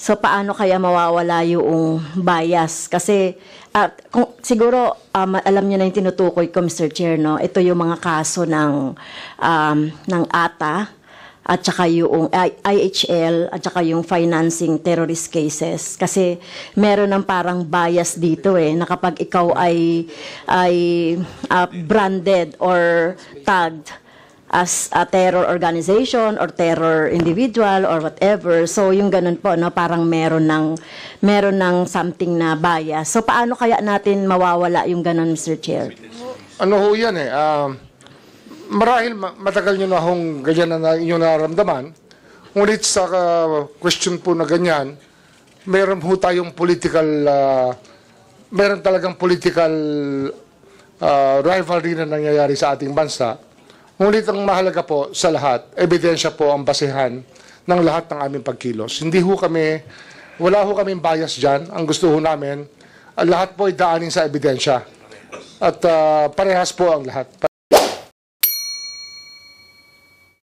So paano kaya mawawala yung bias? Kasi siguro alam niyo na yung tinutukoy ko, Mr. Chair, no? Ito yung mga kaso ng ATA at saka yung IHL at saka yung financing terrorist cases. Kasi meron ng parang bias dito na kapag ikaw ay branded or tagged as a terror organization or terror individual or whatever. So yung ganun po, no, parang meron ng something na bias. So paano kaya natin mawawala yung ganun, Mr. Chair? Ano ho yan marahil matagal nyo na hong ganyan na inyong nararamdaman. Ngunit sa question po na ganyan, meron ho tayong meron talagang political rivalry na nangyayari sa ating bansa. Ngunit ang mahalaga po sa lahat, ebidensya po ang basehan ng lahat ng aming pagkilos. Wala ho kaming bias dyan. Ang gusto ho namin, lahat po ay daanin sa ebidensya. At parehas po ang lahat.